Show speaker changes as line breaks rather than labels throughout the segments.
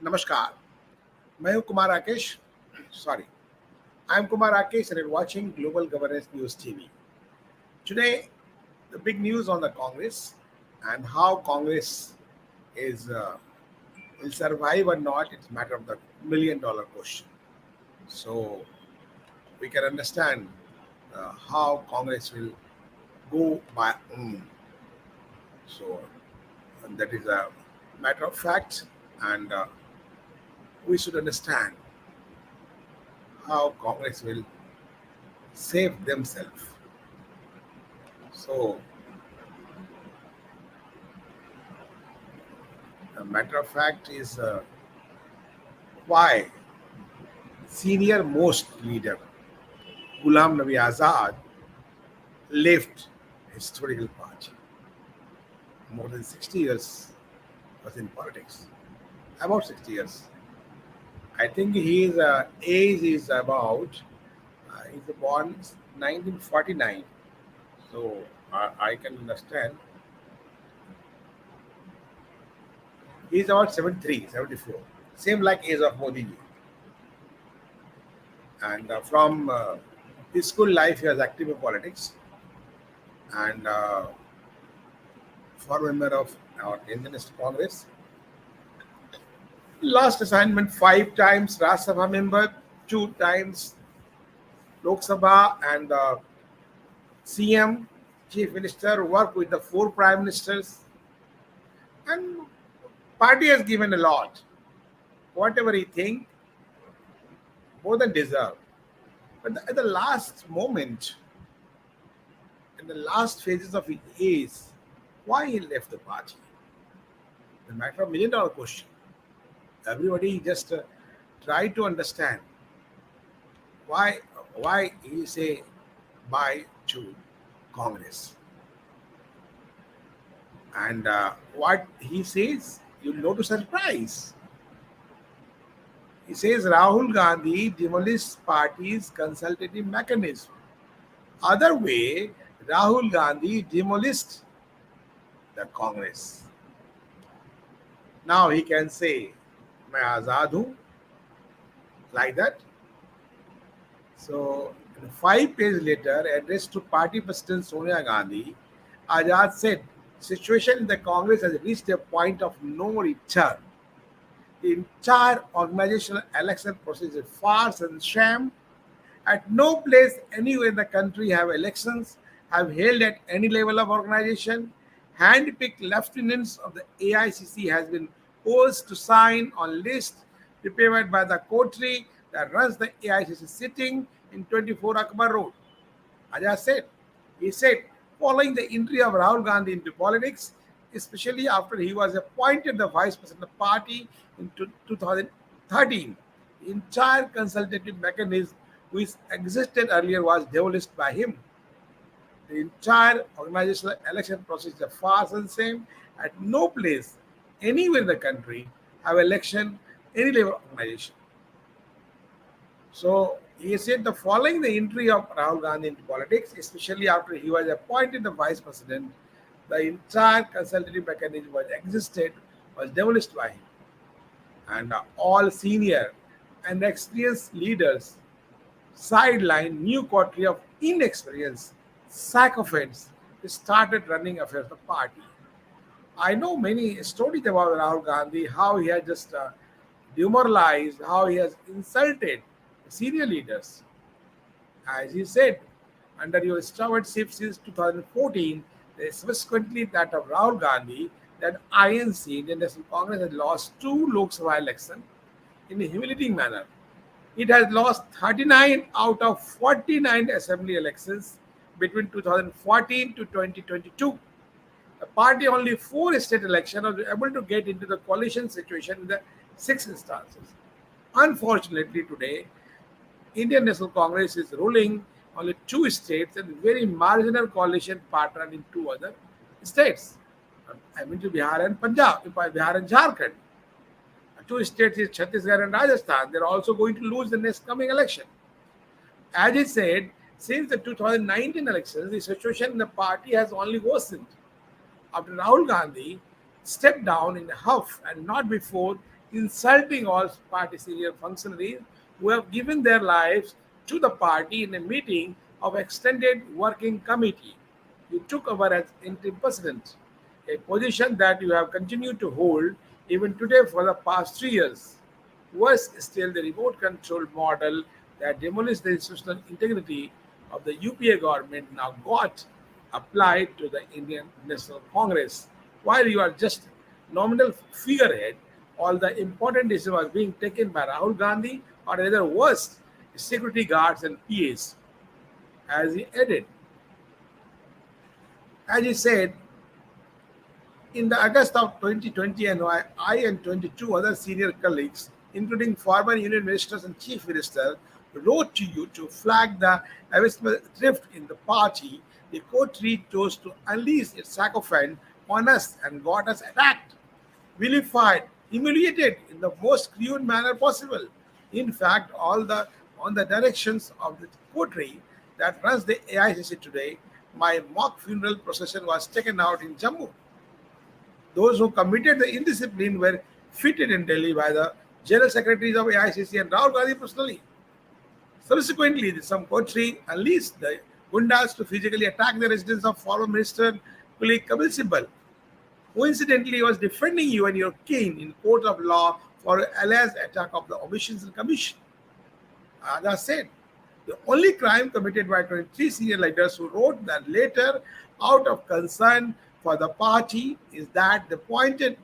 नमस्कार, मैं हूं Kumar Rakesh sorry I am Kumar Rakesh and you're watching Global Governance News TV. Today, the big news on the Congress and how Congress is will survive or not. It's a matter of the million-dollar question. So we can understand how Congress will go by. So that is a matter of fact, and we should understand how Congress will save themselves. So, a matter of fact is why senior most leader Ghulam Nabi Azad left historical party. More than 60 years was in politics. About 60 years. I think his age is about, he's born 1949. So I can understand. He's about 73, 74. Same like age of Modi ji. And from his school life, he was active in politics and former member of our Indian National Congress. Last assignment 5 times Rajya Sabha member, 2 times Lok Sabha and CM, Chief Minister, worked with the 4 Prime Ministers. And party has given a lot. Whatever he think, more than deserve. But at the last moment, in the last phases of his age, why he left the party? The matter of million-dollar question. Everybody just try to understand why he say bye to Congress. And what he says, you'll know to surprise. He says Rahul Gandhi demolished party's consultative mechanism. Other way, Rahul Gandhi demolished the Congress. Now he can say, मैं आज़ाद हूँ, like that. So, 5 pages later, address to party president Sonia Gandhi, Azad said, situation in the Congress has reached a point of no return. The entire organizational election process is a farce and sham. At no place anywhere in the country have elections have held at any level of organization. Hand-picked lieutenants of the AICC has been forced to sign on list prepared by the coterie that runs the AICC sitting in 24 Akbar Road. Ajay said, he said, following the entry of Rahul Gandhi into politics, especially after he was appointed the vice president of the party in 2013, the entire consultative mechanism which existed earlier was demolished by him. The entire organizational election process is a farce and shame. At no place anywhere in the country have election any level of organization. So he said the following the entry of Rahul Gandhi into politics, especially after he was appointed the vice president, the entire consultative mechanism was existed was demolished by him. And all senior and experienced leaders sidelined new coterie of inexperienced sycophants started running affairs of the party. I know many stories about Rahul Gandhi, how he has just demoralized, how he has insulted senior leaders. As he said, under your stewardship since 2014, subsequently that of Rahul Gandhi, that INC, Indian National Congress, has lost 2 Lok Sabha elections in a humiliating manner. It has lost 39 out of 49 assembly elections between 2014 to 2022. The party only 4 state elections was able to get into the coalition situation in the 6 instances. Unfortunately, today, Indian National Congress is ruling only 2 states and very marginal coalition partner in 2 other states. I mean to Bihar and Punjab, Bihar and Jharkhand. 2 states is Chhattisgarh and Rajasthan. They're also going to lose the next coming election. As he said, since the 2019 elections, the situation in the party has only worsened. After Rahul Gandhi stepped down in a huff and not before, insulting all party senior functionaries who have given their lives to the party in a meeting of extended working committee. You took over as interim president, a position that you have continued to hold even today for the past 3 years. Worse still, the remote control model that demolished the institutional integrity of the UPA government now got applied to the Indian National Congress. While you are just nominal figurehead, all the important decisions are being taken by Rahul Gandhi or rather worse, security guards and PAs. As he added, as he said, in the August of 2020, and I and 22 other senior colleagues, including former union ministers and chief minister, wrote to you to flag the abysmal drift in the party. The coterie chose to unleash its sycophant on us and got us attacked, vilified, humiliated in the most cruel manner possible. In fact, all the on the directions of the coterie that runs the AICC today, my mock funeral procession was taken out in Jammu. Those who committed the indiscipline were fitted in Delhi by the general secretaries of AICC and Rahul Gandhi personally. Subsequently, the some coterie unleashed the gundas to physically attack the residence of former minister colleague Kabil Sibal, who incidentally was defending you and your king in court of law for alleged attack of the omissions and commission. As I said, the only crime committed by 23 senior leaders who wrote that letter out of concern for the party is that they pointed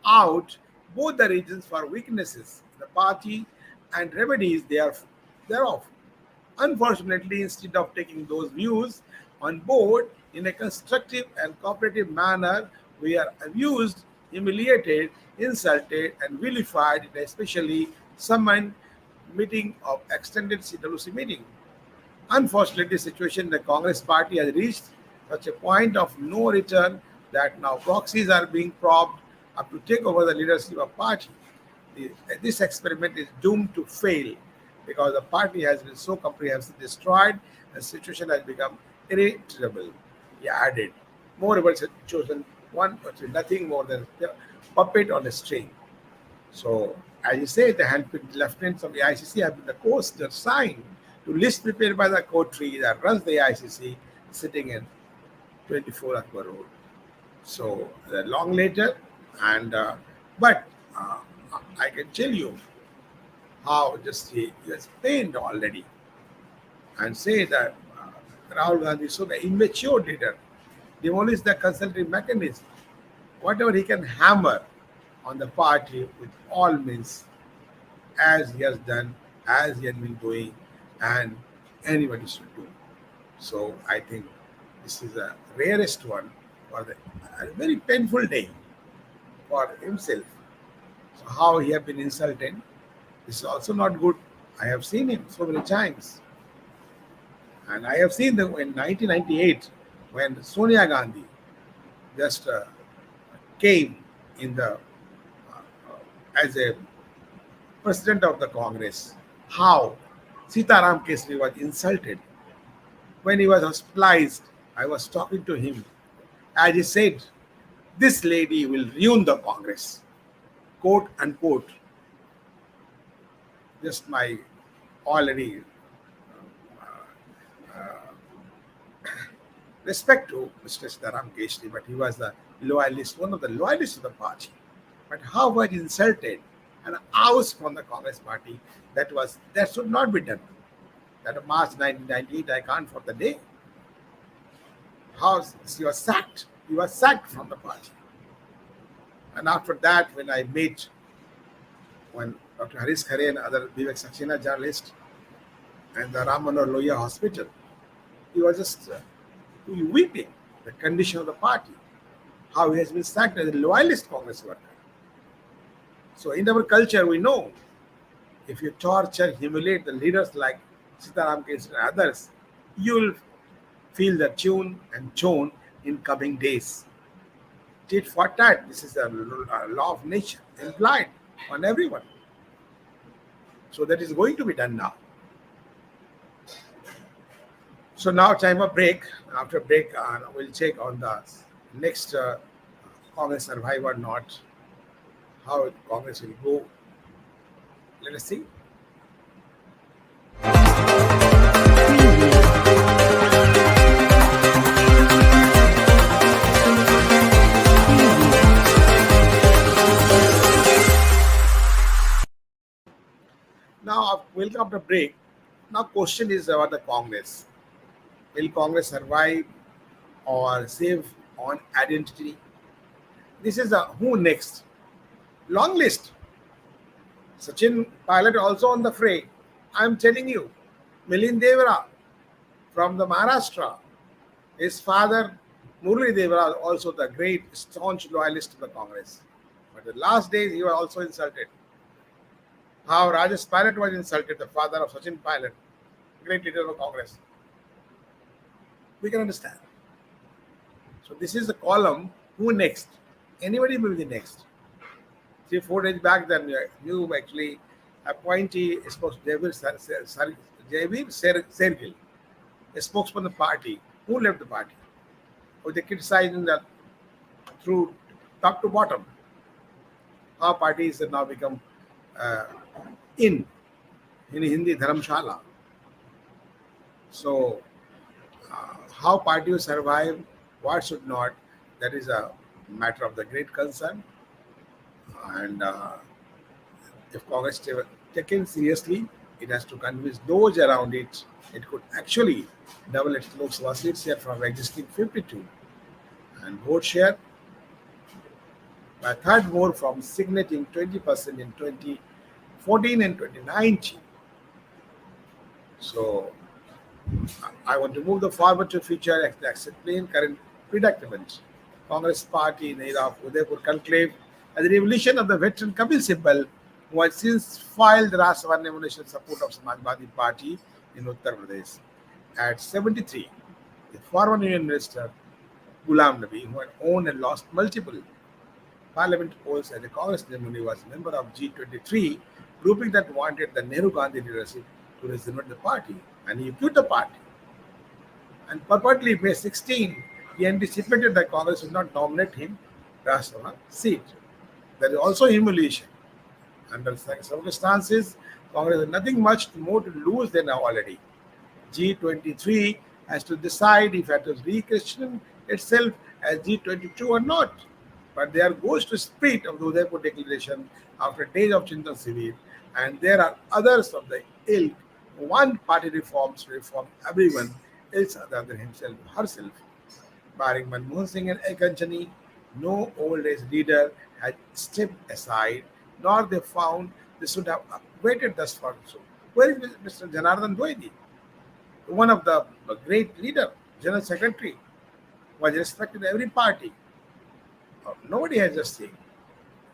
out both the reasons for weaknesses in the party and remedies thereof. Unfortunately, instead of taking those views on board in a constructive and cooperative manner, we are abused, humiliated, insulted, and vilified in a specially summoned meeting of extended CWC meeting. Unfortunately, the situation in the Congress party has reached such a point of no return that now proxies are being probed up to take over the leadership of party. The- This experiment is doomed to fail because the party has been so comprehensively destroyed, the situation has become irretrievable. He added, moreover, it's chosen one, but nothing more than a puppet on a string. So, as you say, the handpicked lieutenants of the ICC have been the course assigned to list prepared by the coterie that runs the ICC sitting in 24 Akbar Road. So, long later, and but uh, I can tell you how just he has pained already and say that Rahul Gandhi is so the immature leader demolished the consultative mechanism. Whatever he can hammer on the party with all means, as he has done, as he has been doing, and anybody should do. So I think this is a rarest one for the a very painful day for himself. So how he have been insulted, this is also not good. I have seen him so many times, and I have seen them in 1998 when Sonia Gandhi just came in the as a president of the Congress. How Sitaram Kesri was insulted when he was hospitalized. I was talking to him, as he said, "This lady will ruin the Congress," quote unquote. Just my already respect to Mr. Sitaram Keshri, but he was the loyalist, one of the loyalists of the party. But how was insulted and ousted from the Congress party? That should not be done. That of March 1998, I can't for the day. How he was sacked. He was sacked from the party. And after that, when I met when Dr. Harish Khare and other Vivek Saxena journalists and the Ramanohar Lohiya hospital, he was just weeping the condition of the party, how he has been sacked as a loyalist Congress worker. So in our culture, we know if you torture, humiliate the leaders like Sitaram Kesri and others, you will feel the tune and tone in coming days. Tit for tat, this is a law of nature implied on everyone. So that is going to be done now. So now time of break. After break, we'll check on the next Congress survive or not, how Congress will go Let us see. Now we'll come to break. Now question is about the Congress. Will Congress survive or save on identity? This is the who next. Long list. Sachin Pilot also on the fray. I'm telling you, Milind Devra from the Maharashtra. His father, Murli Devra, also the great staunch loyalist to the Congress. But the last days he was also insulted. How Rajesh Pilot was insulted, the father of Sachin Pilot, great leader of Congress. We can understand. So this is the column. Who next? Anybody will be next. 3 4 days back, then you actually appointee Javier Sergil, a spokesman of the party. Who left the party? Who they criticizing that through top to bottom. Our parties have now become uh, in Hindi Dharamshala. So how party will survive, what should not, that is a matter of the great concern. And if Congress taken seriously, it has to convince those around it. It could actually double its Lok Sabha seat share from existing 52 and vote share by a third more from signating 20% in 2014 and 2019. So I want to move the forward to future explain current predicament. Congress party in the era of Udaipur conclave and the revolution of the veteran Kapil Sibal, who has since filed the Rajya Sabha nomination support of Samajwadi Party in Uttar Pradesh. At 73, the former Union Minister Ghulam Nabi, who had owned and lost multiple parliament polls as a Congress nominee, was a member of G23, grouping that wanted the Nehru Gandhi leadership to resurrect the party, and he quit the party. And purportedly, May 16, he anticipated that Congress would not nominate him Rajya Sabha seat. There is also humiliation. Under circumstances, Congress has nothing much more to lose than now already. G23 has to decide if it has re-christened itself as G22 or not. But there goes to spirit of the Udaipur Declaration after days of Chintan Sivir, and there are others of the ilk. One party reforms to reform everyone else other than himself, herself. Barring Manmohan Singh and A. Kanchani, no old age leader has stepped aside, nor they found they should have waited thus far. So, where is Mr. Janardhan Dwivedi, one of the great leader, general secretary, was respected in every party? Nobody has just seen.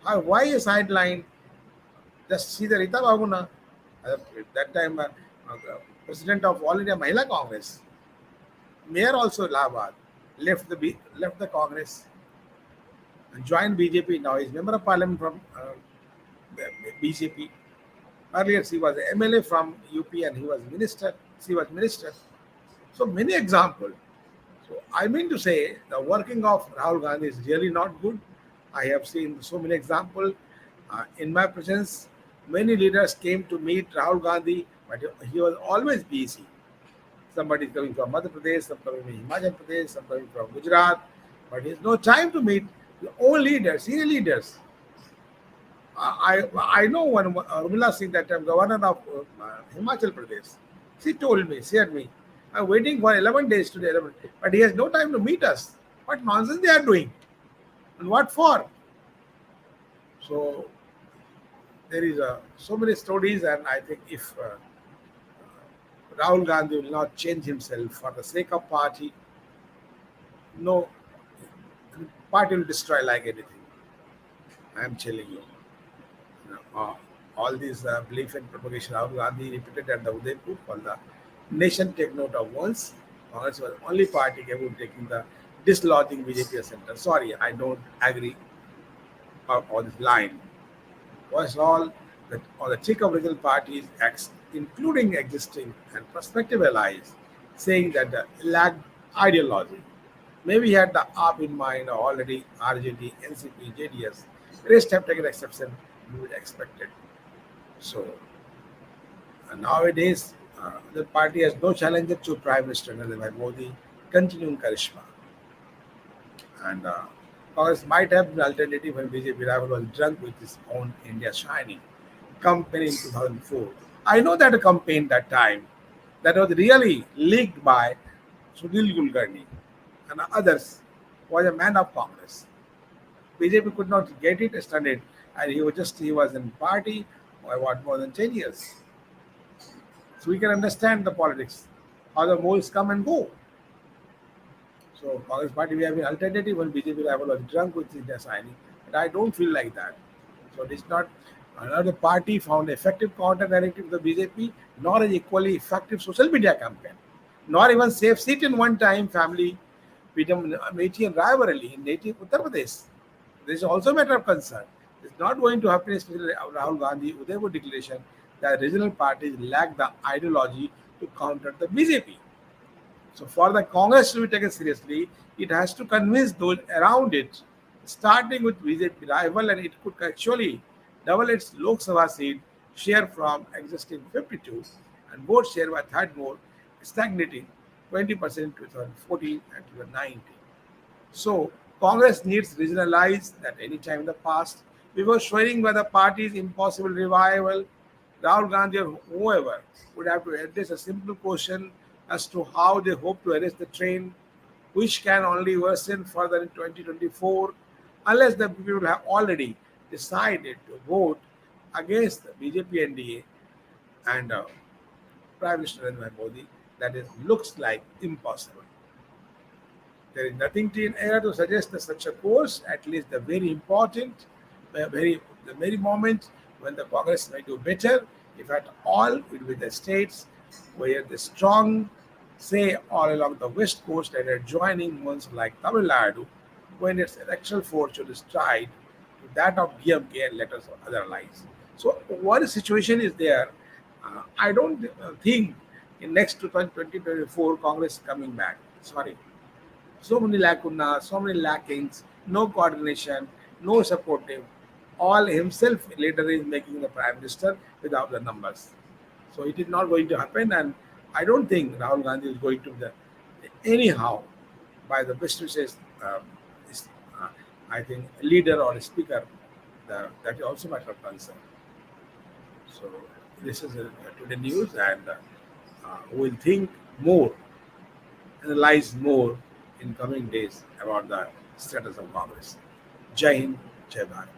Why a sideline? Just see the Rita Babuna, that time president of All India Mahila Congress, mayor also Allahabad, left the Congress and joined BJP. Now he's member of parliament from BJP. Earlier she was an MLA from UP and he was minister. She was minister. So many examples. So I mean to say the working of Rahul Gandhi is really not good. I have seen so many examples. In my presence, many leaders came to meet Rahul Gandhi, but he was always busy. Somebody is coming from Madhya Pradesh, some coming from Himachal Pradesh, some coming from Gujarat, but he has no time to meet the own leaders, senior leaders. I know one Urmila Singh, that time governor of Himachal Pradesh. She told me, said me, I'm waiting for 11 days today, but he has no time to meet us. What nonsense they are doing, and what for? So there is so many stories, and I think if Rahul Gandhi will not change himself for the sake of party, no, party will destroy like anything. I am telling you. All these belief and propagation Rahul Gandhi repeated at the Udaipur for the nation take note of once. Congress was the only party capable of taking the dislodging BJP as center. Sorry, I don't agree on this line. First of all the trick of regional parties, including existing and prospective allies, saying that the lacked ideology. Maybe he had the AAP in mind or already RJD, NCP, JDS. Rest have taken exception, we would expect it. So nowadays, the party has no challenger to Prime Minister Narendra Modi, continuing charisma. And Congress might have an alternative when BJP rival was drunk with his own India Shining campaign in 2004. I know that a campaign that time that was really leaked by Sunil Kulkarni and others was a man of Congress. BJP could not get it started, and he was in party for what more than 10 years. So we can understand the politics, how the moles come and go. So Congress party we have an alternative when BJP rival was drunk with India signing, but I don't feel like that. So it is not another party found effective counter narrative to the BJP, nor an equally effective social media campaign, nor even safe seat in one time family freedom Methi and rivalry in native Uttar Pradesh. This is also a matter of concern. It's not going to happen, especially Rahul Gandhi Udaipur declaration that regional parties lack the ideology to counter the BJP. So for the Congress to be taken seriously, it has to convince those around it, starting with BJP rival, and it could actually double its Lok Sabha seat share from existing 52 and vote share by third more, stagnating 20% to 2014 and 2019. So Congress needs regionalize that any time in the past. Before showing by the party's impossible revival, Rahul Gandhi or whoever would have to address a simple question as to how they hope to arrest the train, which can only worsen further in 2024 unless the people have already decided to vote against the BJP NDA and Prime Minister Narendra Modi. That is, looks like impossible. There is nothing in air to suggest that such a course, at least the very important, the very moment when the Congress may do better, if at all, it will be the states where the strong say all along the west coast and adjoining ones like Tamil Nadu, when its electoral force should stride to that of DMK and letters or other allies. So what situation is there? I don't think in next to 2024 Congress coming back. Sorry. So many lacunas, so many lackings, no coordination, no supportive. All himself later is making the prime minister without the numbers. So it is not going to happen, and I don't think Rahul Gandhi is going to the anyhow by the best wishes. Is, I think leader or speaker, that is also matter of concern. So this is today news, and we'll think more, analyze more in coming days about the status of Congress. Jai Hind, Jai Bharat.